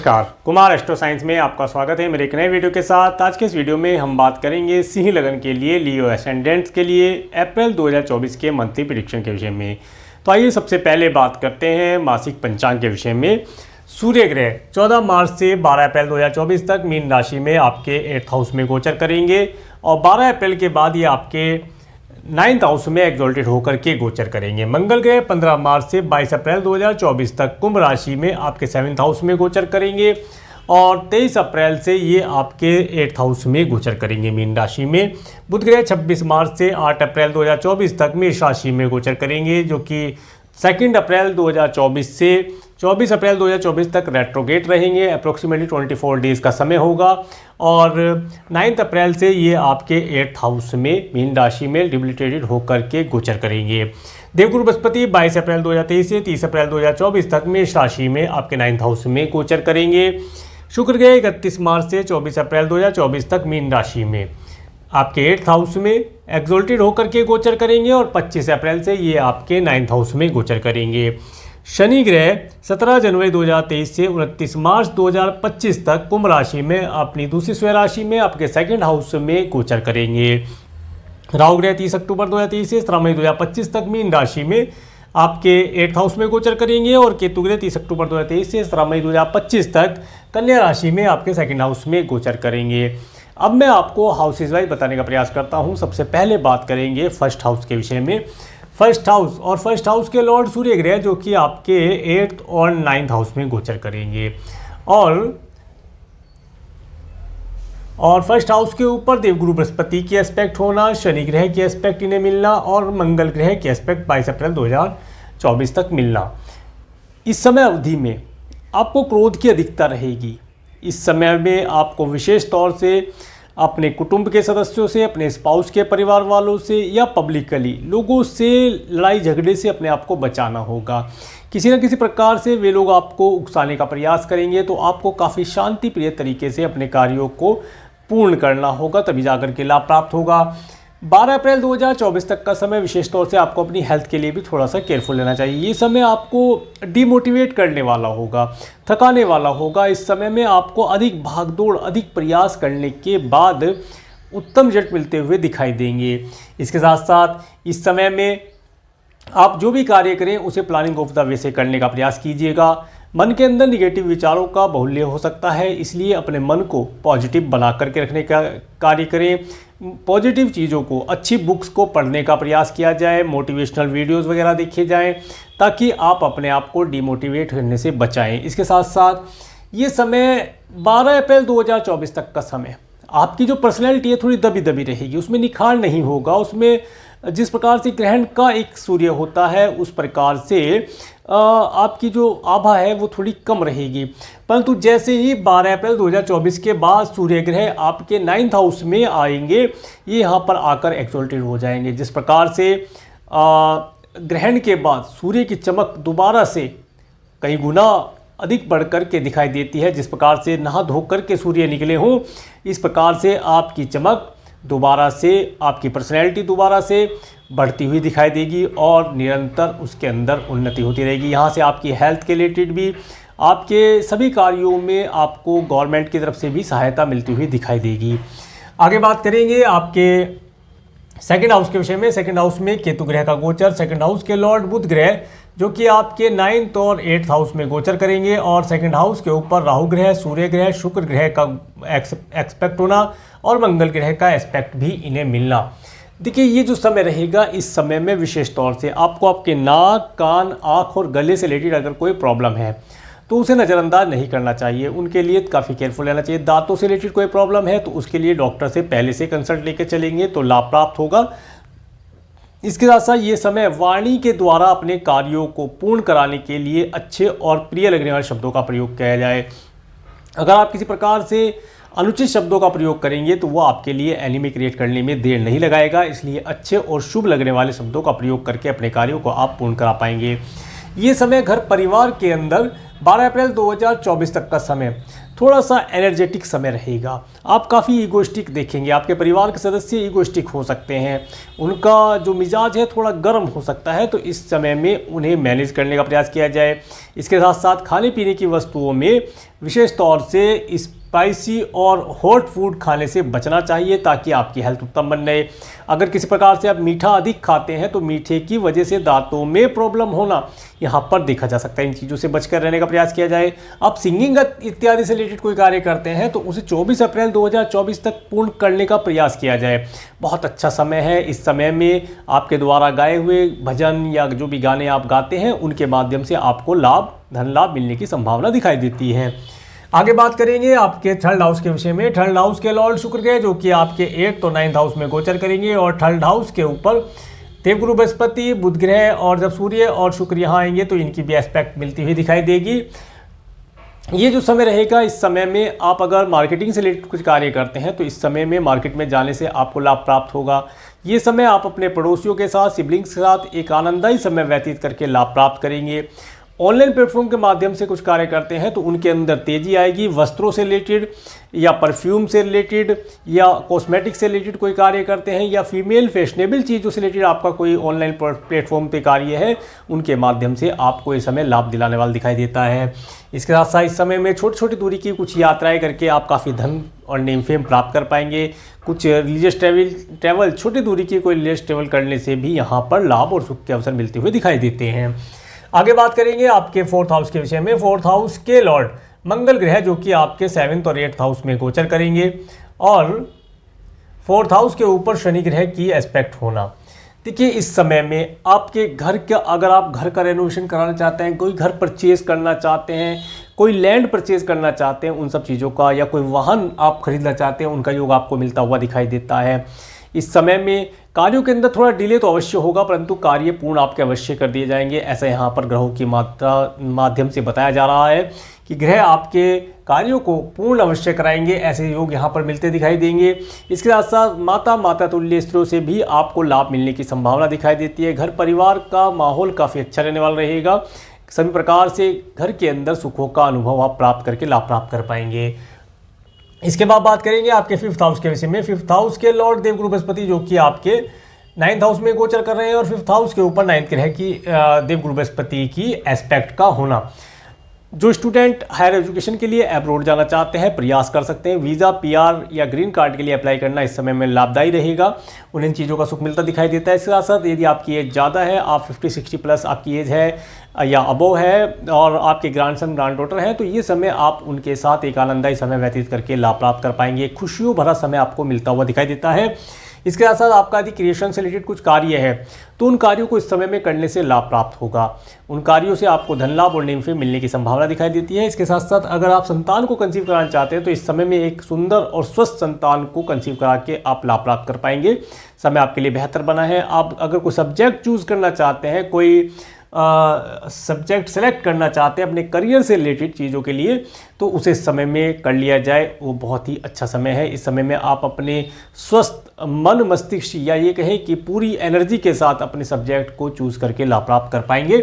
नमस्कार, Kumar astro science में आपका स्वागत है मेरे एक नए वीडियो के साथ। आज के इस वीडियो में हम बात करेंगे सिंह लगन के लिए लियो एसेंडेंट्स के लिए अप्रैल 2024 के मंथली प्रेडिक्शन के विषय में। तो आइए सबसे पहले बात करते हैं मासिक पंचांग के विषय में। सूर्य ग्रह 14 मार्च से 12 अप्रैल 2024 तक मीन राशि में आपके 8th हाउस में गोचर करेंगे और 12 अप्रैल के बाद ये आपके 9th हाउस में एग्जॉल्टेड होकर के गोचर करेंगे। मंगल ग्रह 15 मार्च से 22 अप्रैल 2024 तक कुंभ राशि में आपके 7th हाउस में गोचर करेंगे और 23 अप्रैल से ये आपके 8th हाउस में गोचर करेंगे मीन राशि में। बुध ग्रह 26 मार्च से 8 अप्रैल 2024 तक मेष राशि में गोचर करेंगे, जो कि 2 अप्रैल 2024 से 24 अप्रैल 2024 तक रेट्रोगेट रहेंगे। अप्रोक्सीमेटली 24 डेज़ का समय होगा और 9 अप्रैल से ये आपके 8th हाउस में मीन राशि में डिबिलिटेटेड होकर के गोचर करेंगे। देवगुरु बृहस्पति 22 अप्रैल 2023 से 30 अप्रैल 2024 तक मेष राशि में आपके 9th हाउस में गोचर करेंगे। शुक्र ग्रह 31 मार्च से 24 अप्रैल 2024 तक मीन राशि में आपके 8th हाउस में एग्जॉल्टेड होकर के गोचर करेंगे और 25 अप्रैल से ये आपके 9th हाउस में गोचर करेंगे। शनि ग्रह 17 जनवरी 2023 से 29 मार्च 2025 तक कुंभ राशि में अपनी दूसरी स्वयं राशि में आपके 2nd हाउस में गोचर करेंगे। राहु ग्रह 30 अक्टूबर 2023 से 17 मई 2025 तक मीन राशि में आपके 8th हाउस में गोचर करेंगे और केतु ग्रह 30 अक्टूबर 2023 से 17 मई 2025 तक कन्या राशि में आपके 2nd हाउस में गोचर करेंगे। अब मैं आपको हाउसेज वाइज बताने का प्रयास करता हूं। सबसे पहले बात करेंगे फर्स्ट हाउस के विषय में। फर्स्ट हाउस के लॉर्ड सूर्य ग्रह जो कि आपके 8th और 9th हाउस में गोचर करेंगे और फर्स्ट हाउस के ऊपर देवगुरु बृहस्पति की एस्पेक्ट होना, शनि ग्रह की एस्पेक्ट इन्हें मिलना और मंगल ग्रह की एस्पेक्ट 22 अप्रैल 2024 तक मिलना। इस समय अवधि में आपको क्रोध की अधिकता रहेगी। इस समय में आपको विशेष तौर से अपने कुटुंब के सदस्यों से, अपने स्पाउस के परिवार वालों से या पब्लिकली लोगों से लड़ाई झगड़े से अपने आप को बचाना होगा। किसी न किसी प्रकार से वे लोग आपको उकसाने का प्रयास करेंगे तो आपको काफ़ी शांति प्रिय तरीके से अपने कार्यों को पूर्ण करना होगा, तभी जाकर के लाभ प्राप्त होगा। 12 अप्रैल 2024 तक का समय विशेष तौर से आपको अपनी हेल्थ के लिए भी थोड़ा सा केयरफुल लेना चाहिए। ये समय आपको डिमोटिवेट करने वाला होगा, थकाने वाला होगा। इस समय में आपको अधिक भागदौड़, अधिक प्रयास करने के बाद उत्तम रिजल्ट मिलते हुए दिखाई देंगे। इसके साथ साथ इस समय में आप जो भी कार्य करें उसे प्लानिंग ऑफ द वे से करने का प्रयास कीजिएगा। मन के अंदर निगेटिव विचारों का बाहुल्य हो सकता है, इसलिए अपने मन को पॉजिटिव बना करके रखने का कार्य करें। पॉजिटिव चीज़ों को, अच्छी बुक्स को पढ़ने का प्रयास किया जाए, मोटिवेशनल वीडियोस वगैरह देखे जाएं ताकि आप अपने आप को डिमोटिवेट करने से बचाएं। इसके साथ साथ ये समय 12 अप्रैल 2024 तक का समय आपकी जो पर्सनैलिटी है थोड़ी दबी दबी रहेगी, उसमें निखार नहीं होगा। उसमें जिस प्रकार से ग्रहण का एक सूर्य होता है उस प्रकार से आपकी जो आभा है वो थोड़ी कम रहेगी। परंतु जैसे ही 12 अप्रैल 2024 के बाद सूर्य ग्रह आपके 9th हाउस में आएंगे, ये यहाँ पर आकर एक्सॉल्टेड हो जाएंगे। जिस प्रकार से ग्रहण के बाद सूर्य की चमक दोबारा से कई गुना अधिक बढ़ कर के दिखाई देती है, जिस प्रकार से नहा धो कर के सूर्य निकले हों, इस प्रकार से आपकी चमक दोबारा से, आपकी पर्सनैलिटी दोबारा से बढ़ती हुई दिखाई देगी और निरंतर उसके अंदर उन्नति होती रहेगी। यहाँ से आपकी हेल्थ के रिलेटेड भी, आपके सभी कार्यों में आपको गवर्नमेंट की तरफ से भी सहायता मिलती हुई दिखाई देगी। आगे बात करेंगे आपके 2nd हाउस के विषय में। 2nd हाउस में केतु ग्रह का गोचर, 2nd हाउस के लॉर्ड बुध ग्रह जो कि आपके 9th और 8th हाउस में गोचर करेंगे और 2nd हाउस के ऊपर राहु ग्रह, सूर्य ग्रह, शुक्र ग्रह का एक्सपेक्ट होना और मंगल ग्रह का एस्पेक्ट भी इन्हें मिलना। देखिए, ये जो समय रहेगा, इस समय में विशेष तौर से आपको आपके नाक, कान, आँख और गले से रिलेटेड अगर कोई प्रॉब्लम है तो उसे नज़रअंदाज नहीं करना चाहिए। उनके लिए काफ़ी केयरफुल रहना चाहिए। दांतों से रिलेटेड कोई प्रॉब्लम है तो उसके लिए डॉक्टर से पहले से कंसल्ट लेकर चलेंगे तो लाभ प्राप्त होगा। इसके साथ साथ ये समय वाणी के द्वारा अपने कार्यों को पूर्ण कराने के लिए अच्छे और प्रिय लगने वाले शब्दों का प्रयोग किया जाए। अगर आप किसी प्रकार से अनुचित शब्दों का प्रयोग करेंगे तो वो आपके लिए एनिमी क्रिएट करने में देर नहीं लगाएगा, इसलिए अच्छे और शुभ लगने वाले शब्दों का प्रयोग करके अपने कार्यों को आप पूर्ण करा पाएंगे। ये समय घर परिवार के अंदर 12 अप्रैल 2024 तक का समय थोड़ा सा एनर्जेटिक समय रहेगा। आप काफ़ी ईगोइस्टिक देखेंगे, आपके परिवार के सदस्य ईगोइस्टिक हो सकते हैं, उनका जो मिजाज है थोड़ा गर्म हो सकता है, तो इस समय में उन्हें मैनेज करने का प्रयास किया जाए। इसके साथ साथ खाने पीने की वस्तुओं में विशेष तौर से स्पाइसी और हॉट फूड खाने से बचना चाहिए ताकि आपकी हेल्थ उत्तम बन रहे। अगर किसी प्रकार से आप मीठा अधिक खाते हैं तो मीठे की वजह से दांतों में प्रॉब्लम होना यहाँ पर देखा जा सकता है। इन चीज़ों से बचकर रहने का प्रयास किया जाए। आप सिंगिंग इत्यादि से रिलेटेड कोई कार्य करते हैं तो उसे 24 अप्रैल 2024 तक पूर्ण करने का प्रयास किया जाए। बहुत अच्छा समय है। इस समय में आपके द्वारा गाए हुए भजन या जो भी गाने आप गाते हैं उनके माध्यम से आपको धन लाभ मिलने की संभावना दिखाई देती है। आगे बात करेंगे आपके थर्ड हाउस के विषय में। थर्ड हाउस के लॉर्ड शुक्र के जो कि आपके 8th और 9th हाउस में गोचर करेंगे और थर्ड हाउस के ऊपर देवगुरु बृहस्पति, बुध ग्रह और जब सूर्य और शुक्र यहाँ आएंगे तो इनकी भी एस्पेक्ट मिलती हुई दिखाई देगी। ये जो समय रहेगा, इस समय में आप अगर मार्केटिंग से रिलेटेड कुछ कार्य करते हैं तो इस समय में मार्केट में जाने से आपको लाभ प्राप्त होगा। ये समय आप अपने पड़ोसियों के साथ, सिबलिंग्स के साथ एक आनंददायी समय व्यतीत करके लाभ प्राप्त करेंगे। ऑनलाइन प्लेटफॉर्म के माध्यम से कुछ कार्य करते हैं तो उनके अंदर तेज़ी आएगी। वस्त्रों से रिलेटेड या परफ्यूम से रिलेटेड या कॉस्मेटिक से रिलेटेड कोई कार्य करते हैं या फीमेल फैशनेबल चीज़ों से रिलेटेड आपका कोई ऑनलाइन प्लेटफॉर्म पे कार्य है, उनके माध्यम से आपको इस समय लाभ दिलाने वाला दिखाई देता है। इसके साथ साथ इस समय में छोटी छोटी दूरी की कुछ यात्राएँ करके आप काफ़ी धन और नेम फेम प्राप्त कर पाएंगे। कुछ रिलीजियस ट्रैवल छोटी दूरी की कोई रिलीजियस ट्रैवल करने से भी यहाँ पर लाभ और सुख के अवसर मिलते हुए दिखाई देते हैं। आगे बात करेंगे आपके 4th हाउस के विषय में। 4th हाउस के लॉर्ड मंगल ग्रह जो कि आपके 7th और 8th हाउस में गोचर करेंगे और 4th हाउस के ऊपर शनि ग्रह की एस्पेक्ट होना। देखिए, इस समय में आपके घर का, अगर आप घर का रेनोवेशन कराना चाहते हैं, कोई घर परचेज करना चाहते हैं, कोई लैंड परचेज करना चाहते हैं, उन सब चीज़ों का, या कोई वाहन आप खरीदना चाहते हैं, उनका योग आपको मिलता हुआ दिखाई देता है। इस समय में कार्यों के अंदर थोड़ा डिले तो अवश्य होगा, परंतु कार्य पूर्ण आपके अवश्य कर दिए जाएंगे। ऐसा यहाँ पर ग्रहों की माध्यम से बताया जा रहा है कि ग्रह आपके कार्यों को पूर्ण अवश्य कराएंगे। ऐसे योग यहाँ पर मिलते दिखाई देंगे। इसके साथ साथ माता तुल्य स्त्रियों से भी आपको लाभ मिलने की संभावना दिखाई देती है। घर परिवार का माहौल काफ़ी अच्छा रहने वाला रहेगा। सभी प्रकार से घर के अंदर सुखों का अनुभव आप प्राप्त करके लाभ प्राप्त कर पाएंगे। इसके बाद बात करेंगे आपके 5th हाउस के विषय में। 5th हाउस के लॉर्ड देवगुरु बृहस्पति जो कि आपके 9th हाउस में गोचर कर रहे हैं और 5th हाउस के ऊपर 9th ग्रह की देवगुरु बृहस्पति की एस्पेक्ट का होना। जो स्टूडेंट हायर एजुकेशन के लिए अब्रॉड जाना चाहते हैं प्रयास कर सकते हैं। वीज़ा, PR या ग्रीन कार्ड के लिए अप्लाई करना इस समय में लाभदायी रहेगा। उन्हें चीज़ों का सुख मिलता दिखाई देता है। इसके साथ साथ यदि आपकी एज ज़्यादा है, आप 50-60 प्लस आपकी एज है या अबोव है और आपके ग्रैंडसन ग्रैंड डॉटर हैं, तो ये समय आप उनके साथ एक आनंददायी समय व्यतीत करके लाभ प्राप्त कर पाएंगे। खुशियों भरा समय आपको मिलता हुआ दिखाई देता है। इसके साथ साथ आपका यदि क्रिएशन से रिलेटेड कुछ कार्य है तो उन कार्यों को इस समय में करने से लाभ प्राप्त होगा। उन कार्यों से आपको धन लाभ और नेम फेम मिलने की संभावना दिखाई देती है। इसके साथ साथ अगर आप संतान को कंसीव कराना चाहते हैं तो इस समय में एक सुंदर और स्वस्थ संतान को कंसीव करा के आप लाभ प्राप्त कर पाएंगे। समय आपके लिए बेहतर बना है। आप अगर कोई सब्जेक्ट चूज़ करना चाहते हैं, कोई सब्जेक्ट सेलेक्ट करना चाहते हैं अपने करियर से रिलेटेड चीज़ों के लिए, तो उसे इस समय में कर लिया जाए। वो बहुत ही अच्छा समय है। इस समय में आप अपने स्वस्थ मन मस्तिष्क या ये कहें कि पूरी एनर्जी के साथ अपने सब्जेक्ट को चूज़ करके लाभ प्राप्त कर पाएंगे।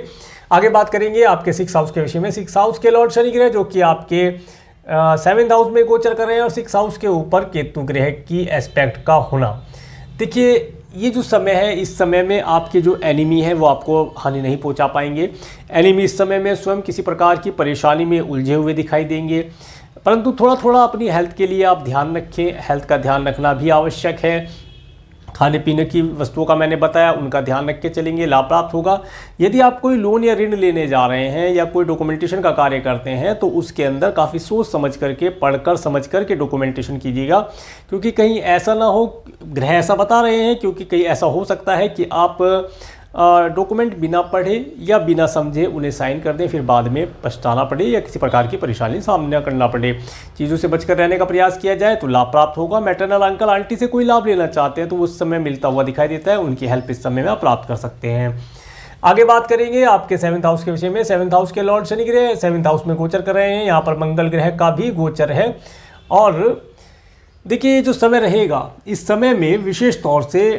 आगे बात करेंगे आपके 6th हाउस के विषय में। 6th हाउस के लॉर्ड शनि ग्रह जो कि आपके 7th हाउस में गोचर कर रहे हैं और 6th हाउस के ऊपर केतु ग्रह की एस्पेक्ट का होना। देखिए, ये जो समय है, इस समय में आपके जो एनिमी है वो आपको हानि नहीं पहुंचा पाएंगे। एनिमी इस समय में स्वयं किसी प्रकार की परेशानी में उलझे हुए दिखाई देंगे, परंतु थोड़ा थोड़ा अपनी हेल्थ के लिए आप ध्यान रखें। हेल्थ का ध्यान रखना भी आवश्यक है। खाने पीने की वस्तुओं का मैंने बताया, उनका ध्यान रख के चलेंगे, लाभ प्राप्त होगा। यदि आप कोई लोन या ऋण लेने जा रहे हैं या कोई डॉक्यूमेंटेशन का कार्य करते हैं तो उसके अंदर काफ़ी सोच समझ करके, पढ़कर समझ करके डॉक्यूमेंटेशन कीजिएगा, क्योंकि कहीं ऐसा ना हो, ग्रह ऐसा बता रहे हैं, क्योंकि कहीं ऐसा हो सकता है कि आप डॉक्यूमेंट बिना पढ़े या बिना समझे उन्हें साइन कर दें, फिर बाद में पछताना पड़े या किसी प्रकार की परेशानी सामना करना पड़े। चीज़ों से बचकर रहने का प्रयास किया जाए तो लाभ प्राप्त होगा। मैटरनल अंकल आंटी से कोई लाभ लेना चाहते हैं तो उस समय मिलता हुआ दिखाई देता है। उनकी हेल्प इस समय में आप प्राप्त कर सकते हैं। आगे बात करेंगे आपके 7th हाउस के विषय में। 7th हाउस के लॉर्ड शनि ग्रह 7th हाउस में गोचर कर रहे हैं। यहाँ पर मंगल ग्रह का भी गोचर है। और देखिए, जो समय रहेगा, इस समय में विशेष तौर से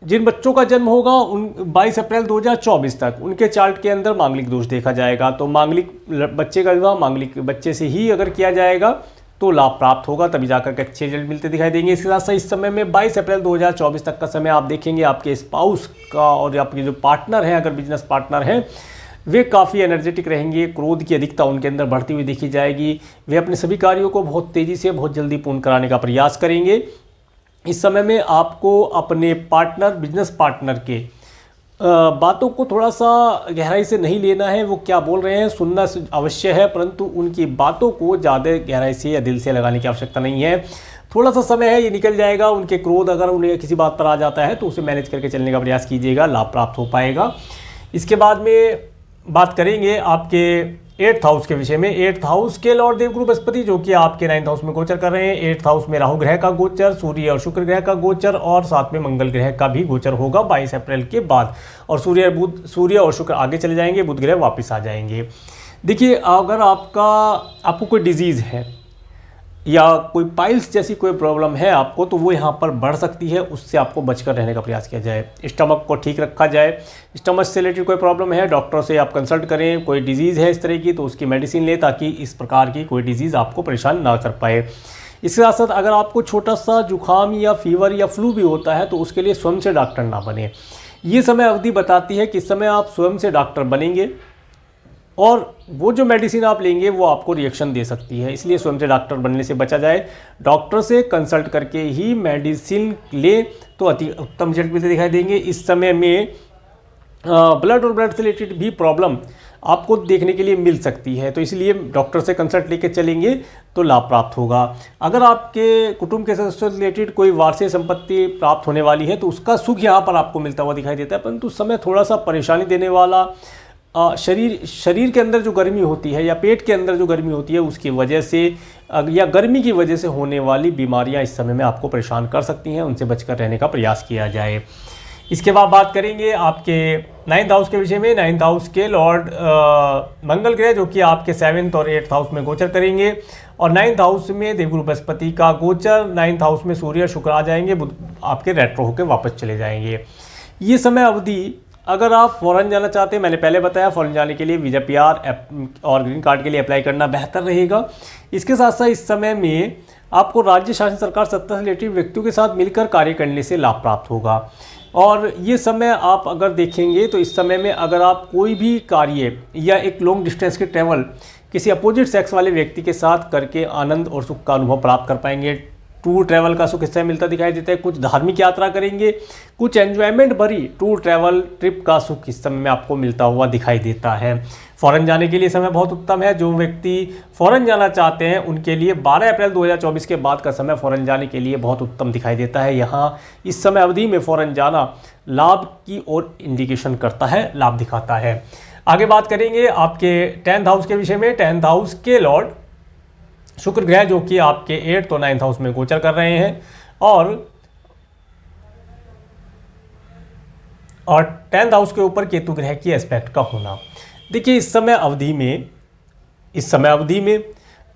जिन बच्चों का जन्म होगा उन 22 अप्रैल 2024 तक उनके चार्ट के अंदर मांगलिक दोष देखा जाएगा। तो मांगलिक बच्चे का विवाह मांगलिक बच्चे से ही अगर किया जाएगा तो लाभ प्राप्त होगा, तभी जाकर के अच्छे रिजल्ट मिलते दिखाई देंगे। इसके साथ साथ इस समय में 22 अप्रैल 2024 तक का समय आप देखेंगे आपके स्पाउस का और आपके जो पार्टनर हैं, अगर बिजनेस पार्टनर हैं, वे काफ़ी एनर्जेटिक रहेंगे। क्रोध की अधिकता उनके अंदर बढ़ती हुई देखी जाएगी। वे अपने सभी कार्यों को बहुत तेज़ी से बहुत जल्दी पूर्ण कराने का प्रयास करेंगे। इस समय में आपको अपने पार्टनर बिजनेस पार्टनर के बातों को थोड़ा सा गहराई से नहीं लेना है। वो क्या बोल रहे हैं सुनना अवश्य है, परंतु उनकी बातों को ज़्यादा गहराई से या दिल से लगाने की आवश्यकता नहीं है। थोड़ा सा समय है, ये निकल जाएगा। उनके क्रोध अगर उन्हें किसी बात पर आ जाता है तो उसे मैनेज करके चलने का प्रयास कीजिएगा, लाभ प्राप्त हो पाएगा। इसके बाद में बात करेंगे आपके 8th हाउस के विषय में। 8th हाउस के लॉर्ड देवगुरु बृहस्पति जो कि आपके 9th हाउस में गोचर कर रहे हैं। 8th हाउस में राहु ग्रह का गोचर, सूर्य और शुक्र ग्रह का गोचर और साथ में मंगल ग्रह का भी गोचर होगा 22 अप्रैल के बाद। और सूर्य और शुक्र आगे चले जाएंगे, बुध ग्रह वापस आ जाएंगे। देखिए, अगर आपको कोई डिजीज़ है या कोई पाइल्स जैसी कोई प्रॉब्लम है आपको, तो वो यहाँ पर बढ़ सकती है, उससे आपको बचकर रहने का प्रयास किया जाए। स्टमक को ठीक रखा जाए। स्टमक से रिलेटेड कोई प्रॉब्लम है, डॉक्टर से आप कंसल्ट करें। कोई डिजीज़ है इस तरह की तो उसकी मेडिसिन लें, ताकि इस प्रकार की कोई डिजीज़ आपको परेशान ना कर पाए। इसके साथ साथ अगर आपको छोटा सा जुकाम या फीवर या फ्लू भी होता है तो उसके लिए स्वयं से डॉक्टर ना बने। ये समय अवधि बताती है कि इस समय आप स्वयं से डॉक्टर बनेंगे और वो जो मेडिसिन आप लेंगे वो आपको रिएक्शन दे सकती है, इसलिए स्वयं से डॉक्टर बनने से बचा जाए। डॉक्टर से कंसल्ट करके ही मेडिसिन ले तो अति उत्तम रिजल्ट मिलते दिखाई देंगे। इस समय में ब्लड और ब्लड से रिलेटेड भी प्रॉब्लम आपको देखने के लिए मिल सकती है, तो इसलिए डॉक्टर से कंसल्ट लेके चलेंगे तो लाभ प्राप्त होगा। अगर आपके कुटुंब के सदस्यों से रिलेटेड कोई वार्षिक संपत्ति प्राप्त होने वाली है तो उसका सुख यहाँ पर आपको मिलता हुआ दिखाई देता है, परंतु समय थोड़ा सा परेशानी देने वाला, शरीर के अंदर जो गर्मी होती है या पेट के अंदर जो गर्मी होती है उसकी वजह से या गर्मी की वजह से होने वाली बीमारियां इस समय में आपको परेशान कर सकती हैं, उनसे बचकर रहने का प्रयास किया जाए। इसके बाद बात करेंगे आपके 9th हाउस के विषय में। 9th हाउस के लॉर्ड मंगल ग्रह जो कि आपके 7th और 8th हाउस में गोचर करेंगे और 9th हाउस में देवगुरु बृहस्पति का गोचर। 9th हाउस में सूर्य शुक्र आ जाएंगे, आपके रेट्रो होकर वापस चले जाएंगे। ये समय अवधि अगर आप फॉरेन जाना चाहते हैं, मैंने पहले बताया फॉरेन जाने के लिए वीज़ा PR और ग्रीन कार्ड के लिए अप्लाई करना बेहतर रहेगा। इसके साथ साथ इस समय में आपको राज्य शासन सरकार सत्ता से रिलेटेड व्यक्तियों के साथ मिलकर कार्य करने से लाभ प्राप्त होगा। और ये समय आप अगर देखेंगे तो इस समय में अगर आप कोई भी कार्य या एक लॉन्ग डिस्टेंस के ट्रैवल किसी अपोजिट सेक्स वाले व्यक्ति के साथ करके आनंद और सुख का अनुभव प्राप्त कर पाएंगे। टूर ट्रैवल का सुख इस समय मिलता दिखाई देता है। कुछ धार्मिक यात्रा करेंगे, कुछ एंजॉयमेंट भरी टूर ट्रैवल ट्रिप का सुख इस समय में आपको मिलता हुआ दिखाई देता है। फॉरेन जाने के लिए समय बहुत उत्तम है। जो व्यक्ति फॉरेन जाना चाहते हैं उनके लिए 12 अप्रैल 2024 के बाद का समय फॉरेन जाने के लिए बहुत उत्तम दिखाई देता है। यहाँ इस समय अवधि में फॉरेन जाना लाभ की ओर इंडिकेशन करता है, लाभ दिखाता है। आगे बात करेंगे आपके 10th हाउस के विषय में। 10th हाउस के लॉर्ड शुक्र ग्रह जो कि आपके 8th और 9th हाउस में गोचर कर रहे हैं और 10th हाउस के ऊपर केतु ग्रह की एस्पेक्ट का होना। देखिए, इस समय अवधि में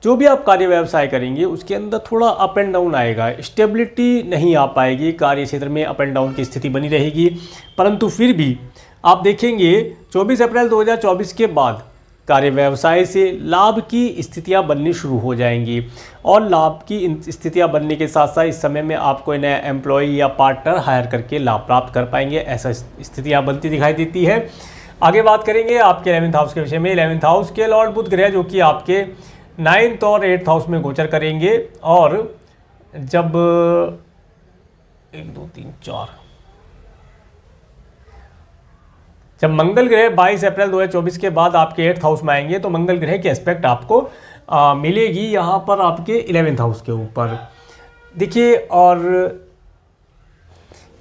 जो भी आप कार्य व्यवसाय करेंगे उसके अंदर थोड़ा अप एंड डाउन आएगा, स्टेबिलिटी नहीं आ पाएगी, कार्य क्षेत्र में अप एंड डाउन की स्थिति बनी रहेगी। परंतु फिर भी आप देखेंगे 24 अप्रैल 2024 के बाद कार्य व्यवसाय से लाभ की स्थितियां बननी शुरू हो जाएंगी और लाभ की स्थितियां बनने के साथ साथ इस समय में आप कोई नया एम्प्लॉय या पार्टनर हायर करके लाभ प्राप्त कर पाएंगे, ऐसा स्थितियां बनती दिखाई देती है। आगे बात करेंगे आपके 11th हाउस के विषय में। 11th हाउस के लॉर्ड बुध ग्रह जो कि आपके 9th और 8th हाउस में गोचर करेंगे और जब 1 2 3 4 जब मंगल ग्रह 22 अप्रैल 2024 के बाद आपके 8th हाउस में आएंगे तो मंगल ग्रह की एस्पेक्ट आपको मिलेगी यहाँ पर आपके 11th हाउस के ऊपर। देखिए, और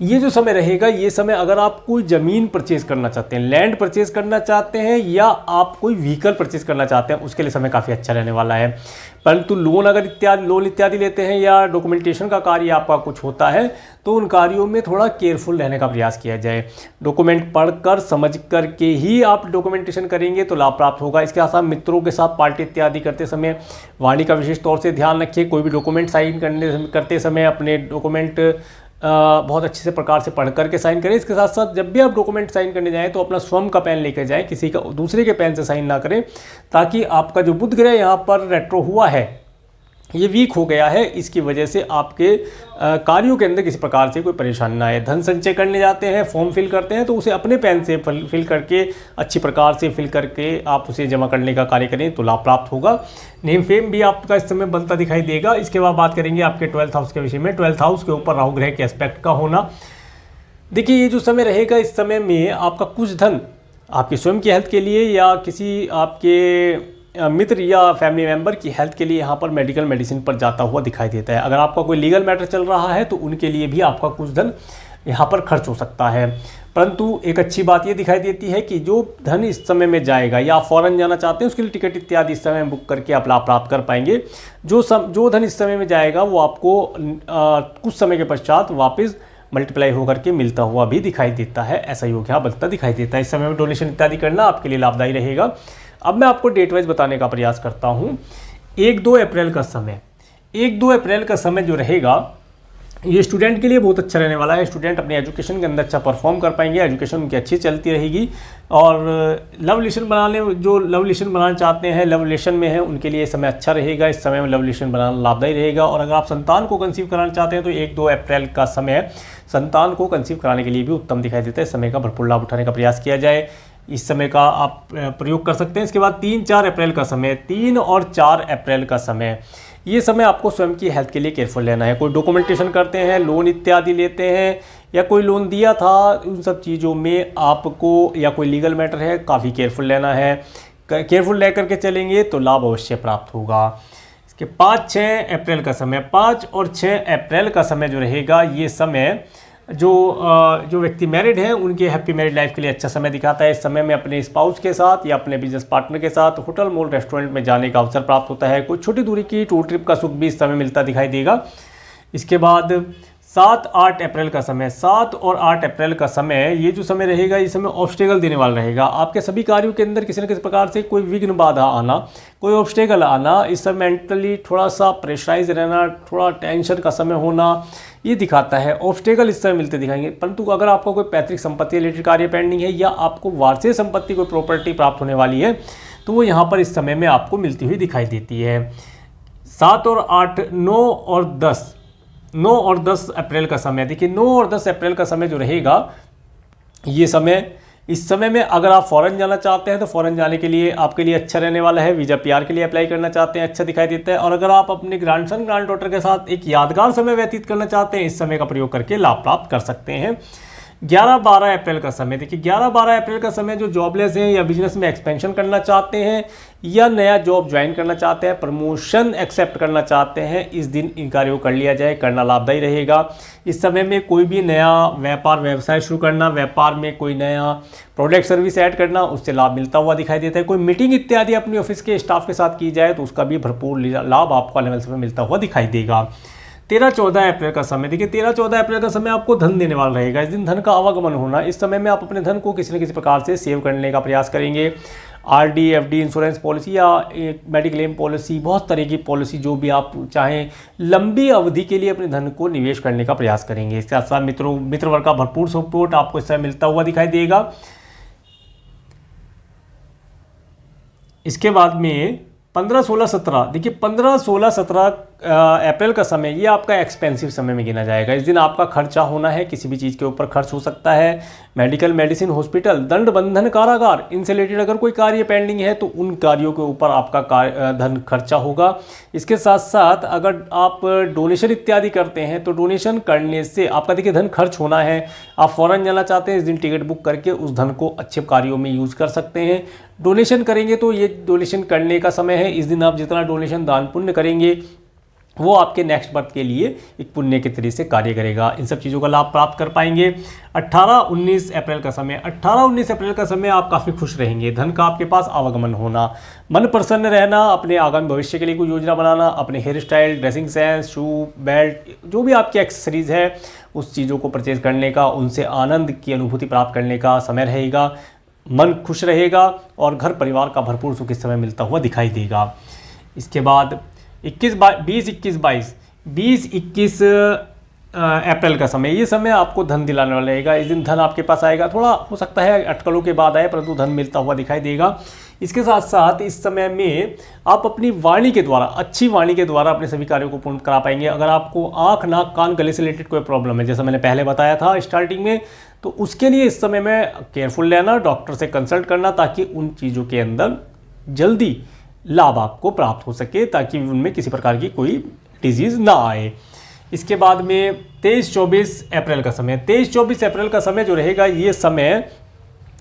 ये जो समय रहेगा, ये समय अगर आप कोई ज़मीन परचेज़ करना चाहते हैं, लैंड परचेज़ करना चाहते हैं या आप कोई व्हीकल परचेज़ करना चाहते हैं, उसके लिए समय काफ़ी अच्छा रहने वाला है। परंतु लोन इत्यादि लेते हैं या डॉक्यूमेंटेशन का कार्य आपका कुछ होता है तो उन कार्यों में थोड़ा केयरफुल रहने का प्रयास किया जाए। डॉक्यूमेंट पढ़कर समझ कर के ही आप डॉक्यूमेंटेशन करेंगे तो लाभ प्राप्त होगा। इसके साथ मित्रों के साथ पार्टी इत्यादि करते समय वाणी का विशेष तौर से ध्यान रखिए। कोई भी डॉक्यूमेंट साइन करते समय अपने डॉक्यूमेंट बहुत अच्छे से प्रकार से पढ़ करके साइन करें। इसके साथ साथ जब भी आप डॉक्यूमेंट साइन करने जाएं तो अपना स्वयं का पेन लेकर जाएं, किसी का दूसरे के पेन से साइन ना करें, ताकि आपका जो बुध ग्रह यहाँ पर रेट्रो हुआ है ये वीक हो गया है, इसकी वजह से आपके कार्यों के अंदर किसी प्रकार से कोई परेशानी ना आए। धन संचय करने जाते हैं, फॉर्म फिल करते हैं तो उसे अपने पेन से फिल करके अच्छी प्रकार से फिल करके आप उसे जमा करने का कार्य करें तो लाभ प्राप्त होगा। नेम फेम भी आपका इस समय बनता दिखाई देगा। इसके बाद बात करेंगे आपके 12th हाउस के विषय में। 12th हाउस के ऊपर राहु ग्रह के एस्पेक्ट का होना। देखिए ये जो समय रहेगा, इस समय में आपका कुछ धन आपके स्वयं की हेल्थ के लिए या किसी आपके मित्र या फैमिली मेंबर की हेल्थ के लिए यहाँ पर मेडिकल मेडिसिन पर जाता हुआ दिखाई देता है। अगर आपका कोई लीगल मैटर चल रहा है तो उनके लिए भी आपका कुछ धन यहाँ पर खर्च हो सकता है। परंतु एक अच्छी बात ये दिखाई देती है कि जो धन इस समय में जाएगा या आप फॉरेन जाना चाहते हैं उसके लिए टिकट इत्यादि इस समय बुक करके आप लाभ प्राप्त कर पाएंगे। जो धन इस समय में जाएगा वो आपको कुछ समय के पश्चात वापस मल्टीप्लाई होकर के मिलता हुआ भी दिखाई देता है। ऐसा योग यहाँ बनता दिखाई देता है। इस समय में डोनेशन इत्यादि करना आपके लिए लाभदायी रहेगा। अब मैं आपको डेट वाइज बताने का प्रयास करता हूँ। 1-2 अप्रैल का समय, 1-2 अप्रैल का समय जो रहेगा ये स्टूडेंट के लिए बहुत अच्छा रहने वाला है। स्टूडेंट अपने एजुकेशन के अंदर अच्छा परफॉर्म कर पाएंगे, एजुकेशन उनकी अच्छी चलती रहेगी। और लव रिलेशन बनाना चाहते हैं, लव रिलेशन में है, उनके लिए समय अच्छा रहेगा। इस समय में लव रिलेशन बनाना लाभदायी रहेगा। और अगर आप संतान को कंसीव कराना चाहते हैं तो 1-2 अप्रैल का समय संतान को कंसीव कराने के लिए भी उत्तम दिखाई देता है। इस समय का भरपूर लाभ उठाने का प्रयास किया जाए, इस समय का आप प्रयोग कर सकते हैं। इसके बाद 3-4 अप्रैल का समय, 3 और 4 अप्रैल का समय, ये समय आपको स्वयं की हेल्थ के लिए केयरफुल लेना है। कोई डॉक्यूमेंटेशन करते हैं, लोन इत्यादि लेते हैं या कोई लोन दिया था, उन सब चीज़ों में आपको या कोई लीगल मैटर है काफ़ी केयरफुल लेना है। केयरफुल लेकर के चलेंगे तो लाभ अवश्य प्राप्त होगा। इसके 5-6 अप्रैल का समय, 5 और 6 अप्रैल का समय जो रहेगा ये समय जो व्यक्ति मैरिड हैं उनके हैप्पी मैरिड लाइफ के लिए अच्छा समय दिखाता है। इस समय में अपने स्पाउस के साथ या अपने बिजनेस पार्टनर के साथ होटल मॉल रेस्टोरेंट में जाने का अवसर प्राप्त होता है। कोई छोटी दूरी की टूर ट्रिप का सुख भी इस समय मिलता दिखाई देगा। इसके बाद 7-8 अप्रैल का समय, 7 और 8 अप्रैल का समय, ये जो समय रहेगा ये समय ऑब्स्टेकल देने वाला रहेगा। आपके सभी कार्यों के अंदर किसी न किसी प्रकार से कोई विघ्न बाधा आना, कोई ऑब्स्टेकल आना, इस समय मेंटली थोड़ा सा प्रेशराइज रहना, थोड़ा टेंशन का समय होना, ये दिखाता है। ऑब्स्टेकल इस समय मिलते दिखाएंगे। परंतु अगर आपका कोई पैतृक संपत्ति रिलेटेड कार्य पेंडिंग है या आपको वार्षिक संपत्ति कोई प्रॉपर्टी प्राप्त होने वाली है तो वो यहाँ पर इस समय में आपको मिलती हुई दिखाई देती है। 7 और 8, 9 और 10 अप्रैल का समय, देखिए 9 और 10 अप्रैल का समय जो रहेगा ये समय, इस समय में अगर आप फॉरेन जाना चाहते हैं तो फॉरेन जाने के लिए आपके लिए अच्छा रहने वाला है। वीज़ा पीआर के लिए अप्लाई करना चाहते हैं, अच्छा दिखाई देता है। और अगर आप अपने ग्रैंडसन ग्रैंड डॉटर के साथ एक यादगार समय व्यतीत करना चाहते हैं, इस समय का प्रयोग करके लाभ प्राप्त कर सकते हैं। 11-12 अप्रैल का समय, देखिए 11-12 अप्रैल का समय जो जॉबलेस हैं या बिजनेस में एक्सपेंशन करना चाहते हैं या नया जॉब ज्वाइन करना चाहते हैं, प्रमोशन एक्सेप्ट करना चाहते हैं, इस दिन इन कार्यों को कर लिया जाए, करना लाभदायी रहेगा। इस समय में कोई भी नया व्यापार व्यवसाय शुरू करना, व्यापार में कोई नया प्रोडक्ट सर्विस ऐड करना, उससे लाभ मिलता हुआ दिखाई देता है। कोई मीटिंग इत्यादि अपने ऑफिस के स्टाफ के साथ की जाए तो उसका भी भरपूर लाभ आपको आने वाले समय मिलता हुआ दिखाई देगा। 13-14 अप्रैल का समय, देखिए 13-14 अप्रैल का समय आपको धन देने वाला रहेगा। इस दिन धन का आवागमन होना, इस समय में आप अपने धन को किसी न किसी प्रकार से सेव करने का प्रयास करेंगे। आरडी, एफडी, इंश्योरेंस पॉलिसी या मेडिक्लेम क्लेम पॉलिसी, बहुत तरह की पॉलिसी जो भी आप चाहें लंबी अवधि के लिए अपने धन को निवेश करने का प्रयास करेंगे। इसके साथ साथ मित्र वर्ग का भरपूर सपोर्ट आपको इस समय मिलता हुआ दिखाई देगा। इसके बाद में 15, 16, 17, देखिए 15, 16, 17 अप्रैल का समय ये आपका एक्सपेंसिव समय में गिना जाएगा। इस दिन आपका खर्चा होना है, किसी भी चीज़ के ऊपर खर्च हो सकता है। मेडिकल, मेडिसिन, हॉस्पिटल, दंड, बंधन, कारागार, इनसे रिलेटेड अगर कोई कार्य पेंडिंग है तो उन कार्यों के ऊपर आपका धन खर्चा होगा। इसके साथ साथ अगर आप डोनेशन इत्यादि करते हैं तो डोनेशन करने से आपका देखिए धन खर्च होना है। आप फॉरेन जाना चाहते हैं, इस दिन टिकट बुक करके उस धन को अच्छे कार्यों में यूज कर सकते हैं। डोनेशन करेंगे तो ये डोनेशन करने का समय है। इस दिन आप जितना डोनेशन दान पुण्य करेंगे वो आपके नेक्स्ट बर्थ के लिए एक पुण्य के तरीके से कार्य करेगा। इन सब चीज़ों का लाभ प्राप्त कर पाएंगे। 18-19 अप्रैल का समय, 18-19 अप्रैल का समय आप काफ़ी खुश रहेंगे। धन का आपके पास आवागमन होना, मन प्रसन्न रहना, अपने आगामी भविष्य के लिए कोई योजना बनाना, अपने हेयर स्टाइल, ड्रेसिंग सेंस, शू, बेल्ट, जो भी आपकी एक्सेसरीज है उस चीज़ों को परचेज करने का, उनसे आनंद की अनुभूति प्राप्त करने का समय रहेगा। मन खुश रहेगा और घर परिवार का भरपूर सुख इस समय मिलता हुआ दिखाई देगा। इसके बाद 20, 21, 22 अप्रैल का समय, ये समय आपको धन दिलाने वाला रहेगा। इस दिन धन आपके पास आएगा, थोड़ा हो सकता है अटकलों के बाद आए परंतु धन मिलता हुआ दिखाई देगा। इसके साथ साथ इस समय में आप अपनी वाणी के द्वारा, अच्छी वाणी के द्वारा अपने सभी कार्यों को पूर्ण करा पाएंगे। अगर आपको आँख, नाक, कान, गले से रिलेटेड कोई प्रॉब्लम है, जैसा मैंने पहले बताया था स्टार्टिंग में, तो उसके लिए इस समय में केयरफुल रहना, डॉक्टर से कंसल्ट करना, ताकि उन चीज़ों के अंदर जल्दी लाभ आपको प्राप्त हो सके, ताकि उनमें किसी प्रकार की कोई डिजीज़ ना आए। इसके बाद में 23-24 अप्रैल का समय, 23-24 अप्रैल का समय जो रहेगा, ये समय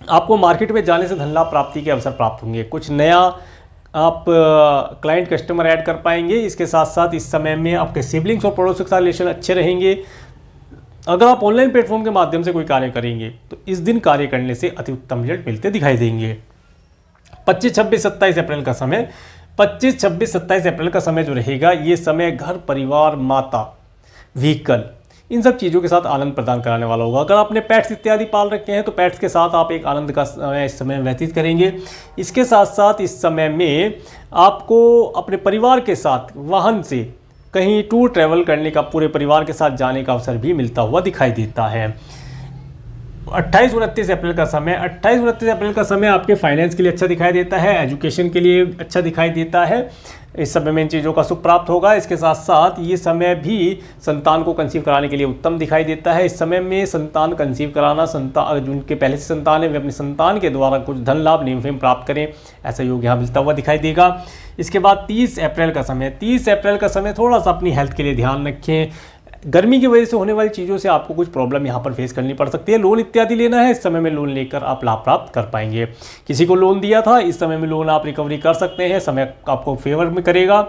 आपको मार्केट में जाने से धन लाभ प्राप्ति के अवसर प्राप्त होंगे। कुछ नया आप क्लाइंट, कस्टमर ऐड कर पाएंगे। इसके साथ साथ इस समय में आपके सिबलिंग्स और पड़ोसियों के साथ रिलेशन अच्छे रहेंगे। अगर आप ऑनलाइन प्लेटफॉर्म के माध्यम से कोई कार्य करेंगे तो इस दिन कार्य करने से अति उत्तम रिजल्ट मिलते दिखाई देंगे। 25-26-27 अप्रैल का समय, 25-26-27 अप्रैल का समय जो रहेगा, ये समय घर, परिवार, माता, व्हीकल, इन सब चीज़ों के साथ आनंद प्रदान कराने वाला होगा। अगर आपने पेट्स इत्यादि पाल रखे हैं तो पेट्स के साथ आप एक आनंद का समय इस समय व्यतीत करेंगे। इसके साथ साथ इस समय में आपको अपने परिवार के साथ वाहन से कहीं टूर ट्रैवल करने का, पूरे परिवार के साथ जाने का अवसर भी मिलता हुआ दिखाई देता है। 28-29 अप्रैल का समय, 28-29 अप्रैल का समय आपके फाइनेंस के लिए अच्छा दिखाई देता है, एजुकेशन के लिए अच्छा दिखाई देता है। इस समय में इन चीज़ों का सुख प्राप्त होगा। इसके साथ साथ ये समय भी संतान को कंसीव कराने के लिए उत्तम दिखाई देता है। इस समय में संतान कंसीव कराना, संतान जिनके पहले से संतान है वे अपनी संतान के द्वारा कुछ धन लाभ, नेम फेम प्राप्त करें, ऐसा योग यहाँ मिलता हुआ दिखाई देगा। इसके बाद 30 अप्रैल का समय, 30 अप्रैल का समय थोड़ा सा अपनी हेल्थ के लिए ध्यान रखें। गर्मी की वजह से होने वाली चीज़ों से आपको कुछ प्रॉब्लम यहाँ पर फेस करनी पड़ सकती है। लोन इत्यादि लेना है, इस समय में लोन लेकर आप लाभ प्राप्त कर पाएंगे। किसी को लोन दिया था, इस समय में लोन आप रिकवरी कर सकते हैं, समय आपको फेवर में करेगा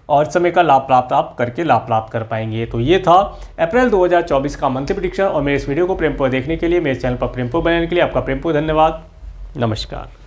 और समय का लाभ प्राप्त आप करके लाभ प्राप्त कर पाएंगे। तो ये था अप्रैल 2024 का मंथली प्रेडिक्शन। और मेरे इस वीडियो को प्रेमपूर्वक देखने के लिए, मेरे चैनल पर प्रेमपूर्वक बनाने के लिए आपका प्रेमपूर्वक धन्यवाद। नमस्कार।